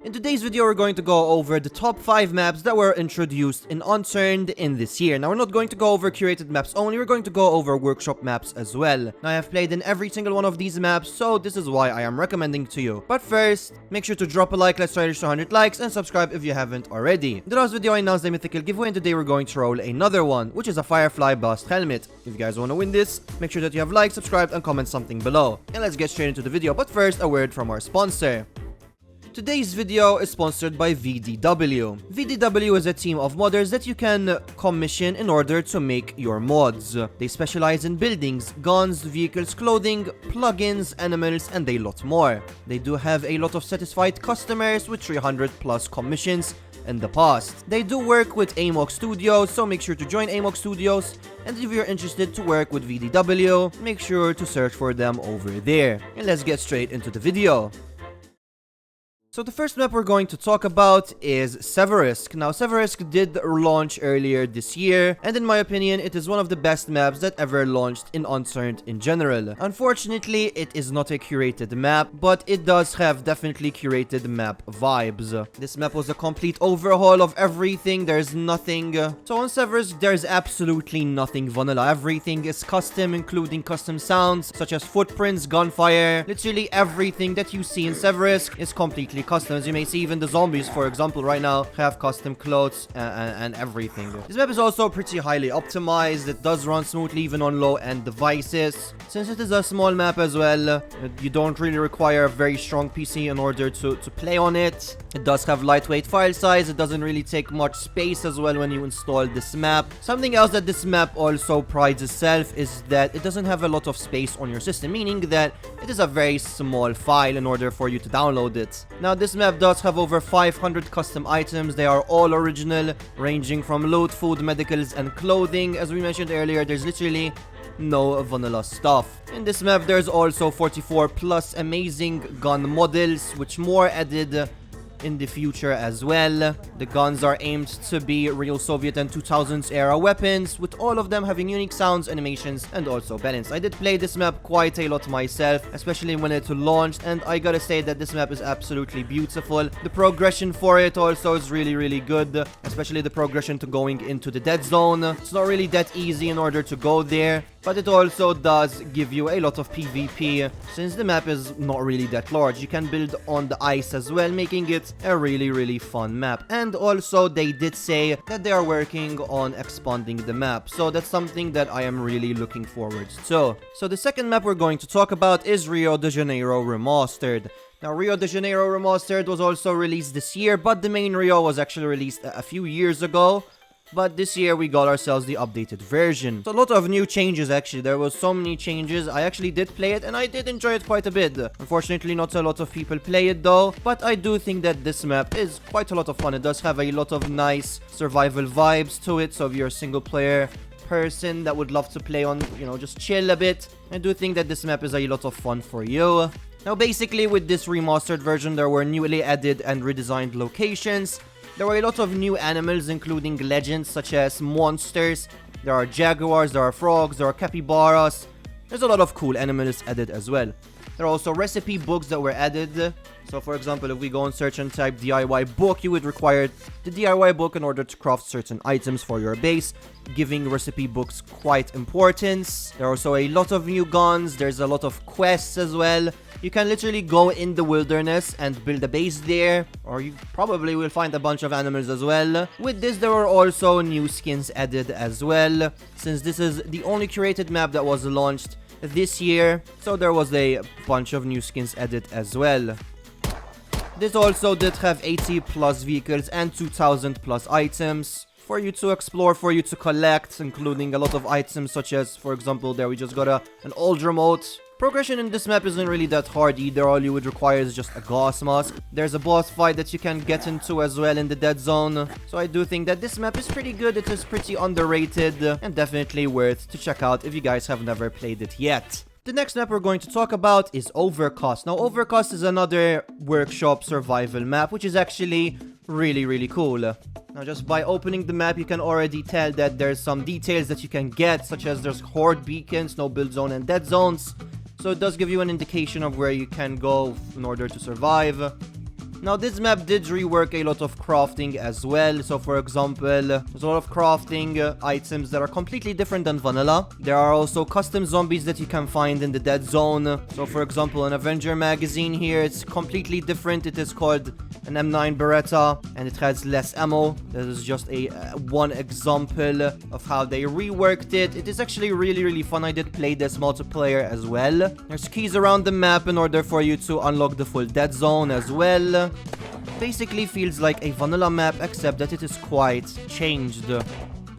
In today's video, we're going to go over the top 5 maps that were introduced in Unturned in this year. Now, we're not going to go over curated maps only, we're going to go over workshop maps as well. Now, I have played in every single one of these maps, so this is why I am recommending to you. But first, make sure to drop a like, let's try to reach 100 likes, and subscribe if you haven't already. In the last video, I announced a mythical giveaway, and today we're going to roll another one, which is a Firefly Bust helmet. If you guys want to win this, make sure that you have liked, subscribed, and comment something below. And let's get straight into the video, but first, a word from our sponsor. Today's video is sponsored by VDW. VDW is a team of modders that you can commission in order to make your mods. They specialize in buildings, guns, vehicles, clothing, plugins, animals, and a lot more. They do have a lot of satisfied customers with 300 plus commissions in the past. They do work with Amok Studios, so make sure to join Amok Studios, and if you're interested to work with VDW, make sure to search for them over there. And let's get straight into the video. So the first map we're going to talk about is Seisk. Now, Seisk did launch earlier this year, and in my opinion, it is one of the best maps that ever launched in Unturned in general. Unfortunately, it is not a curated map, but it does have definitely curated map vibes. This map was a complete overhaul of everything. There's nothing... So on Seisk, there's absolutely nothing vanilla. Everything is custom, including custom sounds, such as footprints, gunfire. Literally everything that you see in Seisk is completely custom. As you may see, even the zombies, for example, right now have custom clothes and everything. This map is also pretty highly optimized. It does run smoothly even on low-end devices. Since it is a small map as well, you don't really require a very strong PC in order to play on it. It does have lightweight file size. It doesn't really take much space as well when you install this map. Something else that this map also prides itself is that it doesn't have a lot of space on your system, meaning that it is a very small file in order for you to download it. Now, this map does have over 500 custom items. They are all original, ranging from loot, food, medicals, and clothing. As we mentioned earlier, there's literally no vanilla stuff. In this map, there's also 44 plus amazing gun models, which more added in the future as well. The guns are aimed to be real Soviet and 2000s era weapons, with all of them having unique sounds, animations, and also balance. I did play this map quite a lot myself, especially when it launched, and I gotta say that this map is absolutely beautiful. The progression for it also is really good, especially the progression to going into the dead zone. It's not really that easy in order to go there, but it also does give you a lot of PvP, since the map is not really that large. You can build on the ice as well, making it a really fun map. And also, they did say that they are working on expanding the map, so that's something that I am really looking forward to. So the second map we're going to talk about is Rio de Janeiro Remastered. Now, Rio de Janeiro Remastered was also released this year, but the main Rio was actually released a few years ago. But this year we got ourselves the updated version. So a lot of new changes actually. There was so many changes. I actually did play it and I did enjoy it quite a bit. Unfortunately, not a lot of people play it though. But I do think that this map is quite a lot of fun. It does have a lot of nice survival vibes to it. So if you're a single player person that would love to play on, just chill a bit, I do think that this map is a lot of fun for you. Now basically, with this remastered version, there were newly added and redesigned locations. There were a lot of new animals, including legends such as monsters. There are jaguars, there are frogs, there are capybaras. There's a lot of cool animals added as well. There are also recipe books that were added. So for example, if we go and search and type DIY book, you would require the DIY book in order to craft certain items for your base, giving recipe books quite importance. There are also a lot of new guns. There's a lot of quests as well. You can literally go in the wilderness and build a base there, or you probably will find a bunch of animals as well. With this, there were also new skins added as well, since this is the only curated map that was launched this year, so there was a bunch of new skins added as well. This also did have 80 plus vehicles and 2000 plus items for you to explore, for you to collect, including a lot of items such as, for example, there we just got an old remote. Progression in this map isn't really that hard either. All you would require is just a gas mask. There's a boss fight that you can get into as well in the dead zone. So I do think that this map is pretty good. It is pretty underrated and definitely worth to check out if you guys have never played it yet. The next map we're going to talk about is Overcast. Now, Overcast is another workshop survival map, which is actually really cool. Now, just by opening the map, you can already tell that there's some details that you can get, such as there's horde beacons, no build zone, and dead zones. So it does give you an indication of where you can go in order to survive. Now this map did rework a lot of crafting as well. So for example, there's a lot of crafting items that are completely different than vanilla. There are also custom zombies that you can find in the dead zone. So for example, an Avenger magazine here, it's completely different. It is called an M9 Beretta and it has less ammo. This is just a one example of how they reworked it. It is actually really fun. I did play this multiplayer as well. There's keys around the map in order for you to unlock the full dead zone as well. Basically feels like a vanilla map, except that it is quite changed.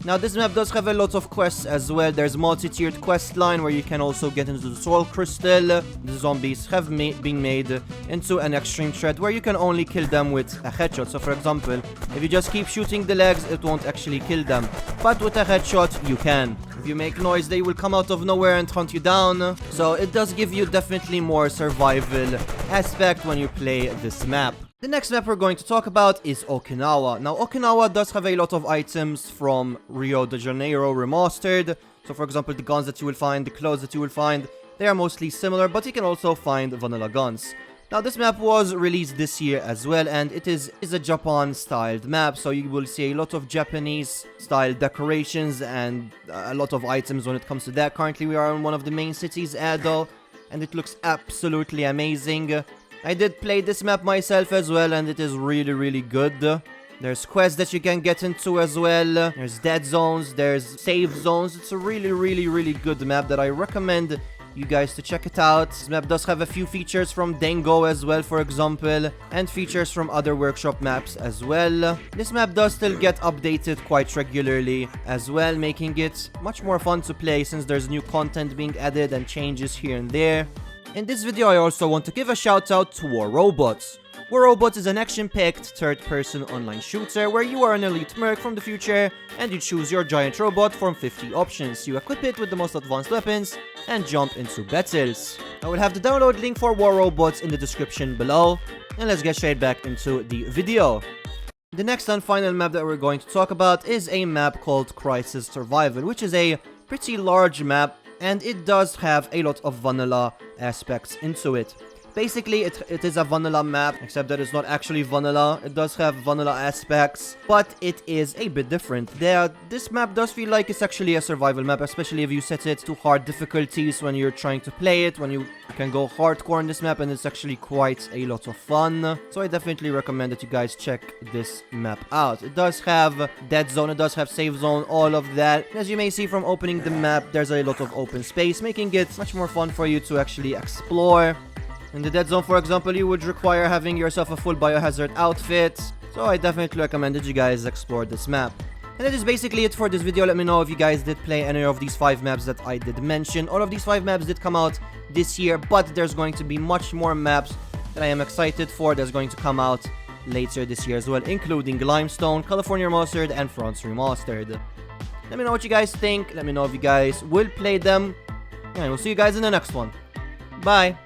Now this map does have a lot of quests as well. There's multi-tiered quest line where you can also get into the soul crystal. The zombies have been made into an extreme threat where you can only kill them with a headshot. So for example, if you just keep shooting the legs, it won't actually kill them, but with a headshot you can. If you make noise, they will come out of nowhere and hunt you down. So it does give you definitely more survival aspect when you play this map. The next map we're going to talk about is Okinawa. Now, Okinawa does have a lot of items from Rio de Janeiro remastered. So, for example, the guns that you will find, the clothes that you will find, they are mostly similar, but you can also find vanilla guns. Now, this map was released this year as well, and it is a Japan-styled map, so you will see a lot of Japanese-style decorations and a lot of items when it comes to that. Currently, we are in one of the main cities, Edo, and it looks absolutely amazing. I did play this map myself as well, and it is really good. There's quests that you can get into as well. There's dead zones, there's save zones. It's a really good map that I recommend you guys to check it out. This map does have a few features from Dengo as well, for example, and features from other workshop maps as well. This map does still get updated quite regularly as well, making it much more fun to play since there's new content being added and changes here and there. In this video, I also want to give a shout out to War Robots. War Robots is an action-packed third-person online shooter where you are an elite merc from the future and you choose your giant robot from 50 options. You equip it with the most advanced weapons and jump into battles. I will have the download link for War Robots in the description below, and let's get straight back into the video. The next and final map that we're going to talk about is a map called Crisis Survival, which is a pretty large map, and it does have a lot of vanilla aspects into it. Basically, it is a vanilla map, except that it's not actually vanilla. It does have vanilla aspects, but it is a bit different. This map does feel like it's actually a survival map, especially if you set it to hard difficulties when you're trying to play it, when you can go hardcore in this map, and it's actually quite a lot of fun. So I definitely recommend that you guys check this map out. It does have dead zone, it does have save zone, all of that. As you may see from opening the map, there's a lot of open space, making it much more fun for you to actually explore. In the dead zone, for example, you would require having yourself a full biohazard outfit, so I definitely recommend that you guys explore this map. And that is basically it for this video. Let me know if you guys did play any of these 5 maps that I did mention. All of these 5 maps did come out this year, but there's going to be much more maps that I am excited for that's going to come out later this year as well, including Limestone, California Remastered, and France Remastered. Let me know what you guys think. Let me know if you guys will play them, and we'll see you guys in the next one. Bye!